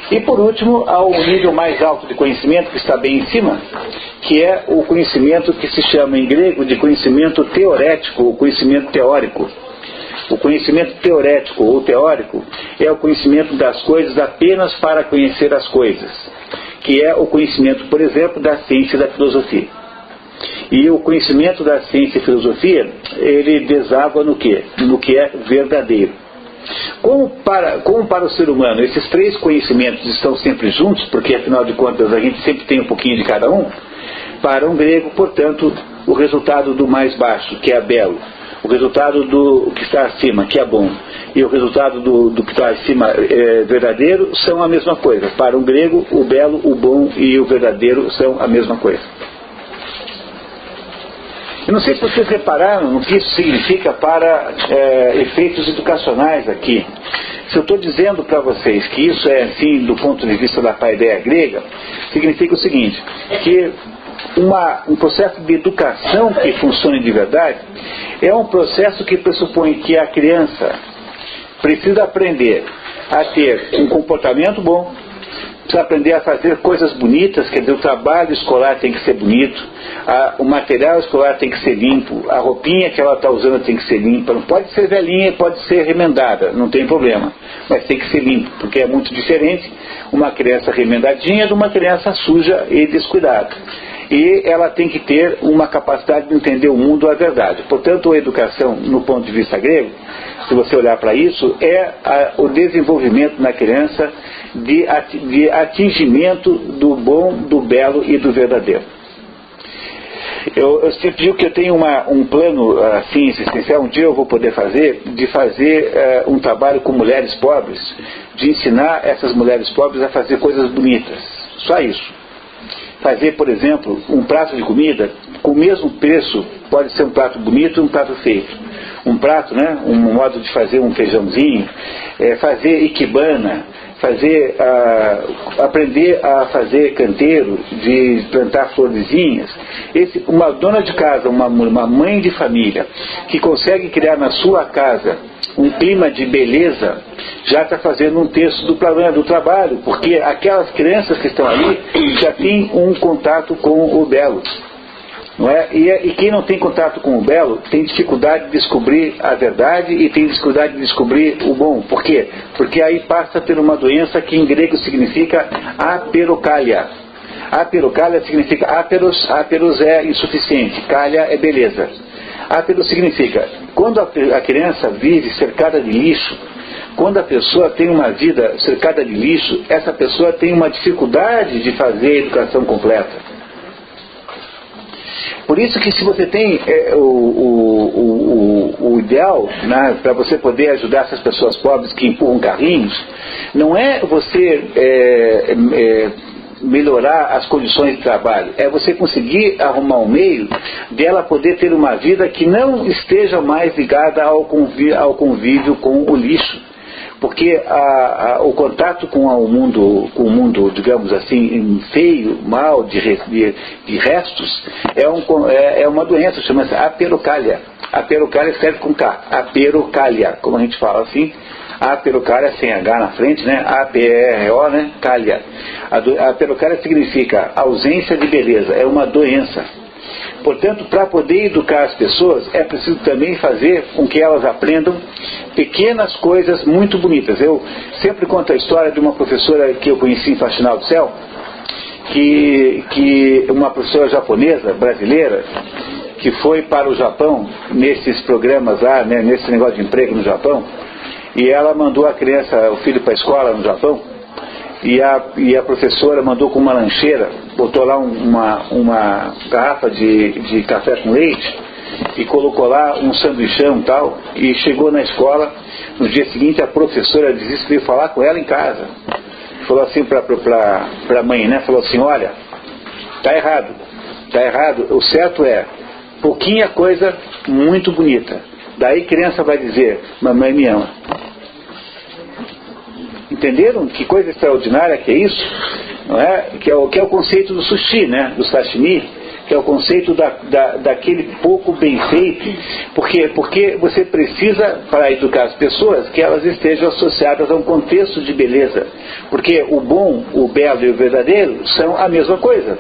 E por último, há o nível mais alto de conhecimento, que está bem em cima, que é o conhecimento que se chama em grego de conhecimento teorético, ou conhecimento teórico. O conhecimento teorético ou teórico é o conhecimento das coisas apenas para conhecer as coisas, que é o conhecimento, por exemplo, da ciência e da filosofia. E o conhecimento da ciência e filosofia, ele deságua no quê? No que é verdadeiro. Como para o ser humano esses três conhecimentos estão sempre juntos, porque afinal de contas a gente sempre tem um pouquinho de cada um, para um grego, portanto, o resultado do mais baixo, que é belo, o resultado do que está acima, que é bom, e o resultado do que está acima, verdadeiro, são a mesma coisa. Para um grego, o belo, o bom e o verdadeiro são a mesma coisa. Eu não sei se vocês repararam no que isso significa para efeitos educacionais aqui. Se eu estou dizendo para vocês que isso é assim do ponto de vista da paideia grega, significa o seguinte, que um processo de educação que funcione de verdade é um processo que pressupõe que a criança precisa aprender a ter um comportamento bom, precisa aprender a fazer coisas bonitas, quer dizer, o trabalho escolar tem que ser bonito, o material escolar tem que ser limpo, a roupinha que ela está usando tem que ser limpa, não pode ser velhinha, pode ser remendada, não tem problema, mas tem que ser limpo, porque é muito diferente uma criança remendadinha de uma criança suja e descuidada. E ela tem que ter uma capacidade de entender o mundo à verdade. Portanto, a educação, no ponto de vista grego, se você olhar para isso, é o desenvolvimento na criança de atingimento do bom, do belo e do verdadeiro. Eu sempre digo que eu tenho um plano assim, existencial, um dia eu vou poder fazer um trabalho com mulheres pobres, de ensinar essas mulheres pobres a fazer coisas bonitas. Só isso. Fazer, por exemplo, um prato de comida com o mesmo preço, pode ser um prato bonito e um prato feito. Um prato, né, um modo de fazer um feijãozinho, fazer ikebana, aprender a fazer canteiro, de plantar florezinhas. Uma dona de casa, uma mãe de família, que consegue criar na sua casa um clima de beleza, já está fazendo um terço do problema do trabalho, porque aquelas crianças que estão ali já têm um contato com o belo. Não é? E quem não tem contato com o belo tem dificuldade de descobrir a verdade e tem dificuldade de descobrir o bom. Por quê? Porque aí passa a ter uma doença que em grego significa aperocalia. Aperocalia significa aperos é insuficiente, calia é beleza. Aperos significa, quando a criança vive cercada de lixo, quando a pessoa tem uma vida cercada de lixo, essa pessoa tem uma dificuldade de fazer a educação completa. Por isso que se você tem o ideal, né, para você poder ajudar essas pessoas pobres que empurram carrinhos, não é você melhorar as condições de trabalho, é você conseguir arrumar um meio dela poder ter uma vida que não esteja mais ligada ao convívio com o lixo. Porque o contato com o mundo, digamos assim, feio, mal, de restos, é uma doença, chama-se aperocalia. Aperocalia escreve com K, aperocalia, como a gente fala assim, aperocalia sem H na frente, né? A-P-E-R-O, né? Calia. A aperocalia significa ausência de beleza, é uma doença. Portanto, para poder educar as pessoas, é preciso também fazer com que elas aprendam pequenas coisas muito bonitas. Eu sempre conto a história de uma professora que eu conheci em Faxinal do Céu, que uma professora japonesa, brasileira, que foi para o Japão, nesses programas lá, né, nesse negócio de emprego no Japão, e ela mandou a criança, o filho para a escola no Japão, e a professora mandou com uma lancheira, botou lá uma garrafa de café com leite e colocou lá um sanduichão e tal, e chegou na escola. No dia seguinte a professora disse que veio falar com ela em casa, falou assim para a mãe, né, falou assim: olha, tá errado, o certo é pouquinha coisa muito bonita, daí a criança vai dizer, mamãe me ama. Entenderam que coisa extraordinária que é isso? Não é? Que é o conceito do sushi, né? Do sashimi, que é o conceito daquele pouco bem feito, porque você precisa, para educar as pessoas, que elas estejam associadas a um contexto de beleza, porque o bom, o belo e o verdadeiro são a mesma coisa.